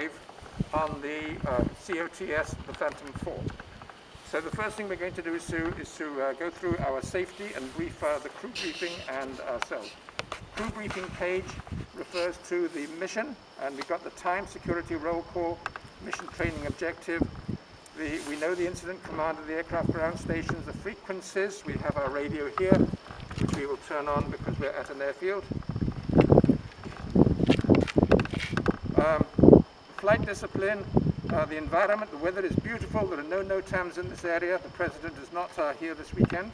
5 on the COTS, the Phantom 4. So the first thing we're going to do is to go through our safety and brief the crew briefing and ourselves. Crew briefing page refers to the mission, and we've got the time, security, roll call, mission training objective. We know the incident command of the aircraft ground stations, the frequencies. We have our radio here, which we will turn on because we're at an airfield. Flight discipline, the environment, the weather is beautiful. There are no NOTAMs in this area. The President is not here this weekend.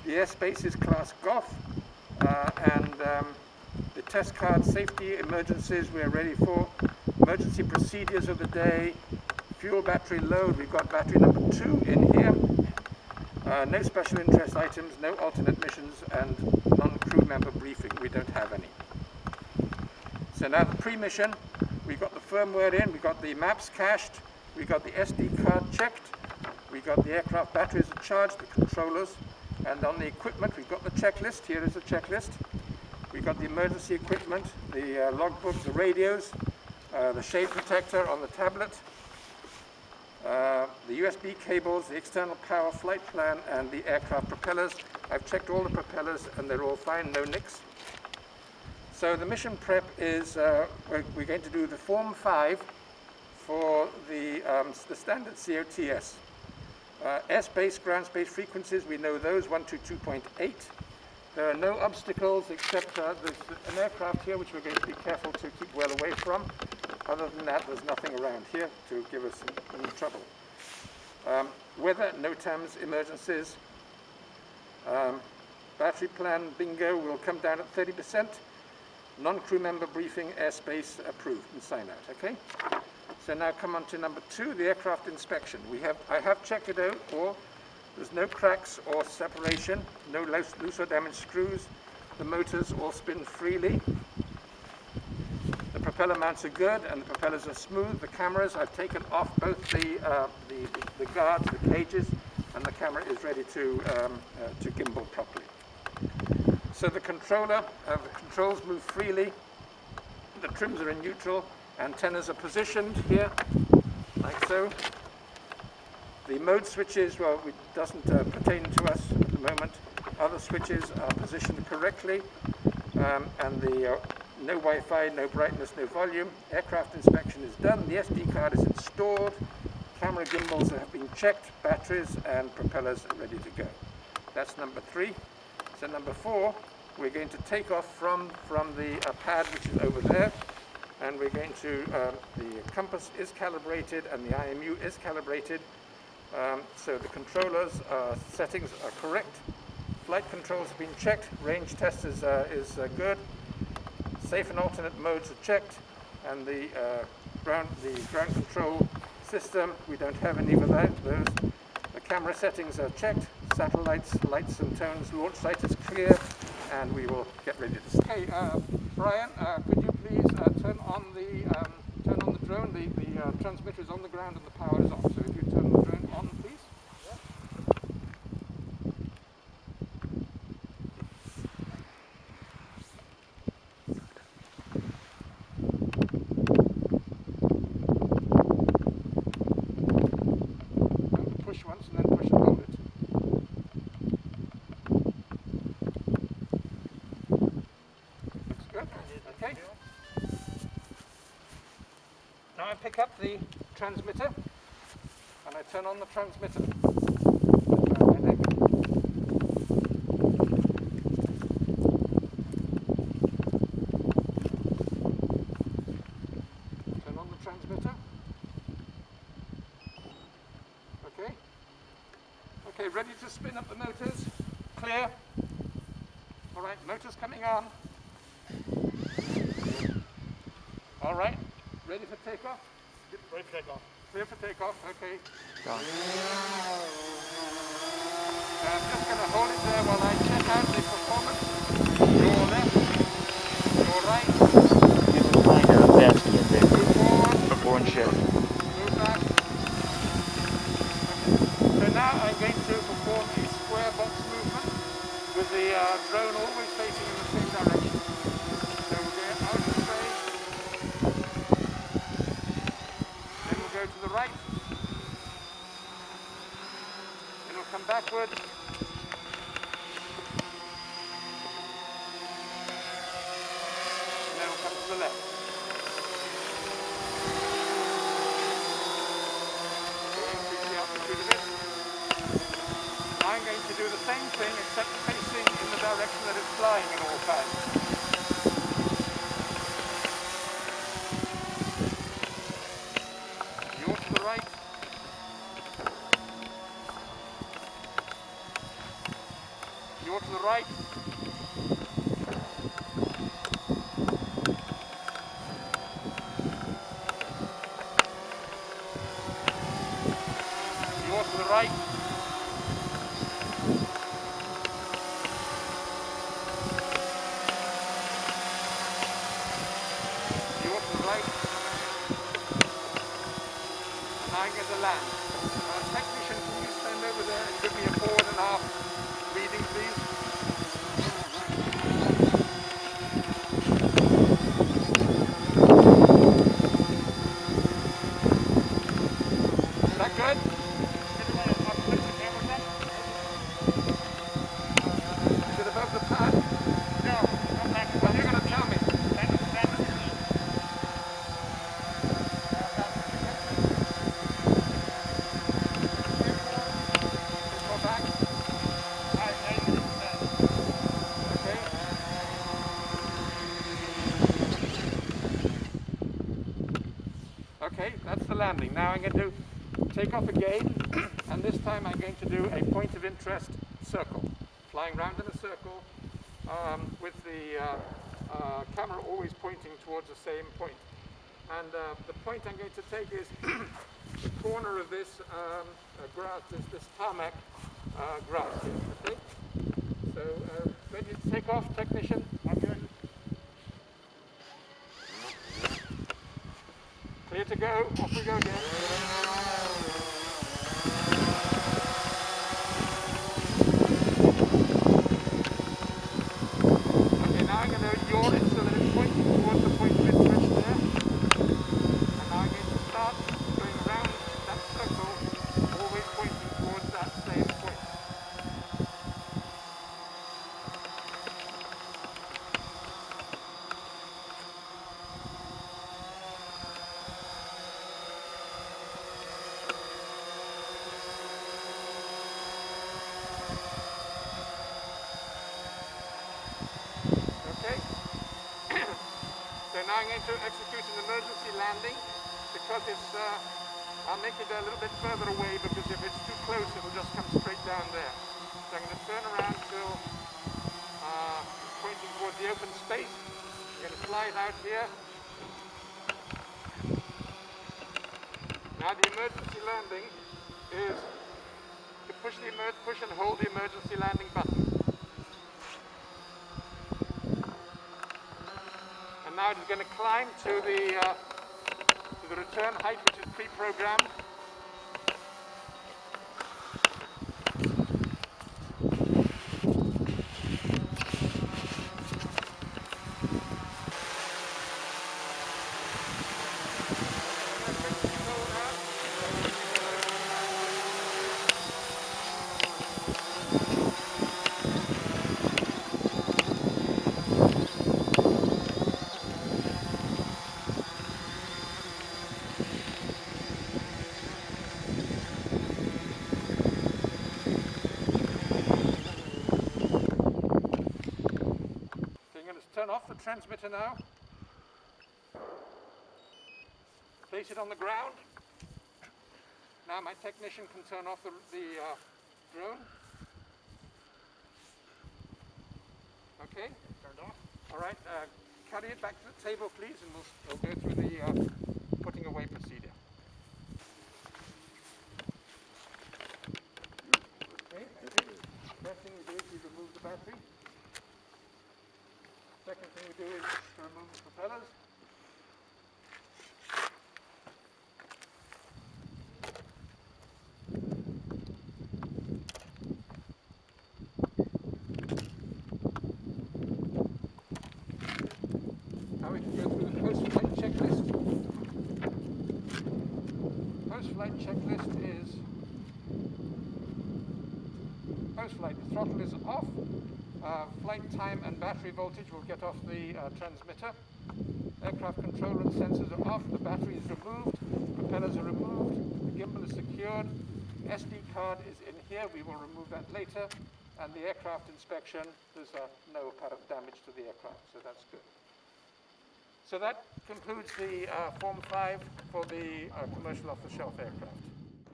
The airspace is class Golf, and the test card, safety, emergencies we're ready for. Emergency procedures of the day, fuel battery load, we've got battery number 2 in here. No special interest items, no alternate missions, and non-crew member briefing. We don't have any. So now the pre-mission, we've got the firmware in, we've got the maps cached, we've got the SD card checked, we've got the aircraft batteries are charged, the controllers, and on the equipment we've got the checklist. Here is the checklist. We've got the emergency equipment, the logbooks, the radios, the shade protector on the tablet, the USB cables, the external power, flight plan, and the aircraft propellers. I've checked all the propellers and they're all fine, no nicks. So the mission prep is, we're going to do the Form 5 for the standard COTS. Airspace, ground space frequencies, we know those, 122.8. There are no obstacles except there's an aircraft here which we're going to be careful to keep well away from. Other than that, there's nothing around here to give us any trouble. Weather, NOTAMs, emergencies. Battery plan, bingo, will come down at 30%. Non-crew member briefing, airspace approved and sign out, okay? So now come on to number 2, the aircraft inspection. I have checked it out, there's no cracks or separation, no loose or damaged screws. The motors all spin freely. The propeller mounts are good and the propellers are smooth. The cameras, I've taken off both the guards, the cages, and the camera is ready to gimbal properly. So the controller, the controls move freely, the trims are in neutral, antennas are positioned here, like so. The mode switches, well, it doesn't pertain to us at the moment. Other switches are positioned correctly, and the no Wi-Fi, no brightness, no volume. Aircraft inspection is done, the SD card is installed, camera gimbals have been checked, batteries and propellers are ready to go. That's number 3. So number 4, we're going to take off from the pad which is over there, and we're going to, the compass is calibrated and the IMU is calibrated, so the controllers settings are correct. Flight controls have been checked, range test is good, safe and alternate modes are checked, and the ground control system, we don't have any without those. The camera settings are checked, satellites, lights and tones, launch site is clear, and we will get ready to start. Okay, Brian, could you please turn on the drone? The transmitter is on the ground and the power is off. So if you turn the drone on, please. Yeah. Push once and then push and hold it. Okay. Now I pick up the transmitter and I turn on the transmitter. Turn on the transmitter. Okay. Okay, ready to spin up the motors. Clear. All right, motors coming on. All right, ready for takeoff? Yep, ready for takeoff. Clear for takeoff, okay. I'm just going to hold it there while I check out the performance. Your left, your right. You can find a basket in there. Move forward. Before and shift. Move back. Okay. So now I'm going to perform a square box movement with the drone always facing in the same direction. So we're going out of the way. go to the right. It'll come backward. And then it'll come to the left. Increase the altitude a bit. Now I'm going to do the same thing except facing in the direction that it's flying at all times. Yaw to the right. Yaw to the right. Yaw to the right. Yaw to the right. And now I'm going to land. Technician, can you stand over there and give me a 4.5 reading, please? Is that good? Is it above the pad? No, come back. Well, you're going to tell me. Go back. Okay. Okay, that's the landing. Now I'm going to take off again, and this time I'm going to do a point of interest circle. Flying round in a circle with the camera always pointing towards the same point. And the point I'm going to take is the corner of this grass, this tarmac grass here, okay? So, ready to take off, technician? Okay. Clear to go, off we go again. Okay, now I'm going to yaw it so that it's pointing towards the point of interest there. And now I'm going to start going around that circle, always pointing towards that same point. Okay. So now I'm going to execute an emergency landing because it's, I'll make it a little bit further away because if it's too close it'll just come straight down there. So I'm going to turn around till pointing towards the open space. I'm going to slide out here. Now the emergency landing is to push and hold the emergency landing button. And now it's going to climb to the return height, which is pre-programmed. Turn off the transmitter now. Place it on the ground. Now my technician can turn off the drone. Okay? Turned off. All right. Carry it back to the table, please, and we'll go through the putting away procedure. Okay. First thing we do is we remove the battery. Second thing we do is to remove the propellers. Now we can go through the post-flight checklist. post-flight checklist is post-flight. The throttle is off. Flight time and battery voltage will get off the transmitter. Aircraft controller and sensors are off. The battery is removed. Propellers are removed. The gimbal is secured. SD card is in here. We will remove that later. And the aircraft inspection, there's no apparent damage to the aircraft, so that's good. So that concludes the Form 5 for the commercial off-the-shelf aircraft.